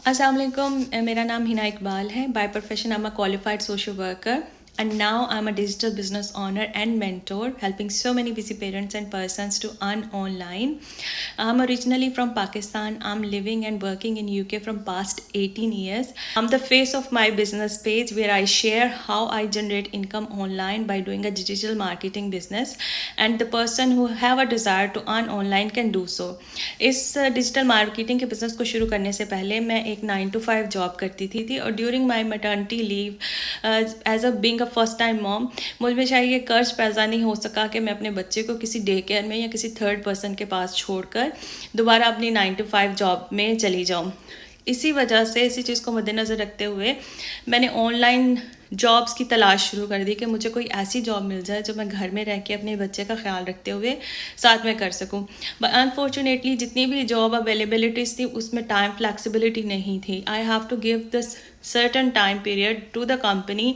السلام علیکم. میرا نام ہنا اقبال ہے. By profession I'm a qualified social worker and now I'm a digital business owner and mentor, helping so many busy parents and persons to earn online. I'm originally from Pakistan. I'm living and working in UK from past 18 years. I'm the face of my business page where I share how I generate income online by doing a digital marketing business, and the person who have a desire to earn online can do so. اس digital marketing کے business کو شروع کرنے سے پہلے میں ایک 9 to 5 job کرتی تھی اور during my maternity leave as a being a first time mom مجھ میں چاہیے قرض پیدا نہیں ہو سکا کہ میں اپنے بچے کو کسی ڈے کیئر میں یا کسی تھرڈ پرسن کے پاس چھوڑ کر دوبارہ اپنی 9 to 5 جاب میں چلی جاؤں. اسی وجہ سے اسی چیز کو مد نظر رکھتے ہوئے میں نے آن لائن جابس کی تلاش شروع کر دی کہ مجھے کوئی ایسی جاب مل جائے جو میں گھر میں رہ کے اپنے بچے کا خیال رکھتے ہوئے ساتھ میں کر سکوں. بٹ انفارچونیٹلی جتنی بھی جاب اویلیبلٹیز تھی اس میں ٹائم فلیکسیبلٹی نہیں تھی. I have to give this certain time period to the company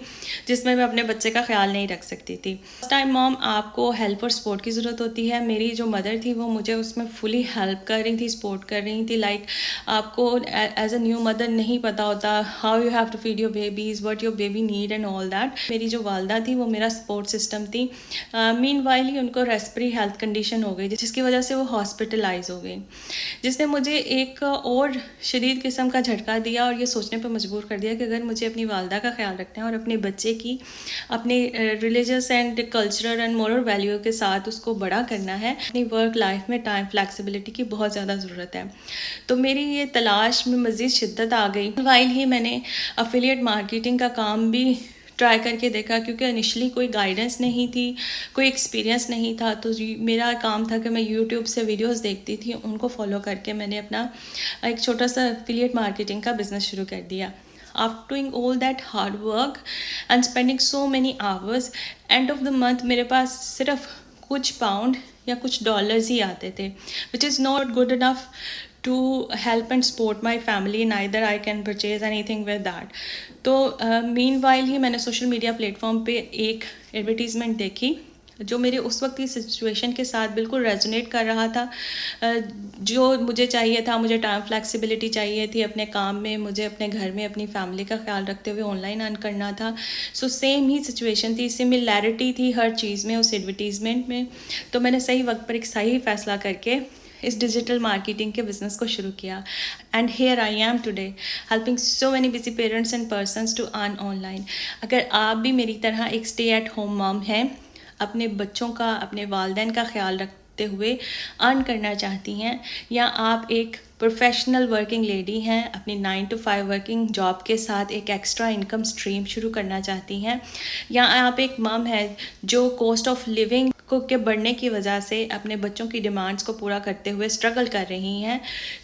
جس میں اپنے بچے کا خیال نہیں رکھ سکتی تھی. فرسٹ ٹائم موم آپ کو ہیلپ اور سپورٹ کی ضرورت ہوتی ہے. میری جو مدر تھی وہ مجھے اس میں فلی ہیلپ کر رہی تھی, سپورٹ کر رہی تھی. لائک آپ کو ایز اے نیو مدر نہیں پتہ ہوتا how you have to feed your babies, what your baby need and all that. میری جو والدہ تھی وہ میرا سپورٹ سسٹم تھی. مین وائل ہی ان کو ریسپری ہیلتھ کنڈیشن ہو گئی جس کی وجہ سے وہ ہاسپٹلائز ہو گئی, جس نے مجھے ایک اور شدید قسم کا جھٹکا دیا اور یہ سوچنے پہ مجبور کر دیا کہ اگر مجھے اپنی والدہ کا خیال رکھنا ہے اور اپنے بچے کی اپنے religious and cultural and moral value کے ساتھ اس کو بڑا کرنا ہے, اپنی ورک لائف میں ٹائم فلیکسیبلٹی کی بہت زیادہ ضرورت ہے. تو میری یہ تلاش میں مزید شدت آ گئی. وائل ہی میں نے افیلیٹ مارکیٹنگ کا کام بھی ٹرائی کر کے دیکھا کیونکہ انیشلی کوئی گائیڈنس نہیں تھی, کوئی ایکسپیرینس نہیں تھا. تو میرا کام تھا کہ میں یوٹیوب سے ویڈیوز دیکھتی تھی, ان کو فالو کر کے میں نے اپنا ایک چھوٹا سا افیلیٹ مارکیٹنگ کا بزنس شروع کر دیا. After doing all that hard work and spending so many hours, and of the month میرے پاس صرف کچھ پاؤنڈ یا کچھ ڈالرز ہی آتے تھے, which is not good enough to help and support my family, neither I can purchase anything with that. تو مین while he میں نے سوشل میڈیا پلیٹ فارم پہ ایک ایڈورٹیزمنٹ دیکھی جو میرے اس وقت کی سچویشن کے ساتھ بالکل ریزونیٹ کر رہا تھا. جو مجھے چاہیے تھا, مجھے ٹائم فلیکسیبلٹی چاہیے تھی اپنے کام میں, مجھے اپنے گھر میں اپنی فیملی کا خیال رکھتے ہوئے آن لائن ارن کرنا تھا. سو سیم ہی سچویشن تھی, سملیرٹی تھی ہر چیز میں اس ایڈورٹیزمنٹ میں. تو میں نے صحیح وقت پر ایک صحیح فیصلہ کر کے اس ڈیجیٹل مارکیٹنگ کے بزنس کو شروع کیا. And here I am today helping so many busy parents and persons to earn online. اگر آپ بھی میری طرح ایک اسٹے ایٹ ہوم مام ہیں, اپنے بچوں کا, اپنے والدین کا خیال رکھتے ہوئے ارن کرنا چاہتی ہیں, یا آپ ایک پروفیشنل ورکنگ لیڈی ہیں, اپنی 9 to 5 ورکنگ جاب کے ساتھ ایک ایکسٹرا انکم اسٹریم شروع کرنا چاہتی ہیں, یا آپ ایک مم ہے جو کاسٹ آف لیونگ کے بڑھنے کی وجہ سے اپنے بچوں کی ڈیمانڈس کو پورا کرتے ہوئے اسٹرگل کر رہی ہیں,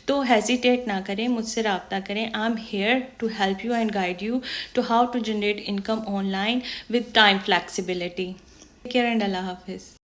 تو ہیزیٹیٹ نہ کریں, مجھ سے رابطہ کریں. I am here to help you and guide you to how to generate income online with time flexibility. Take care and اللہ حافظ.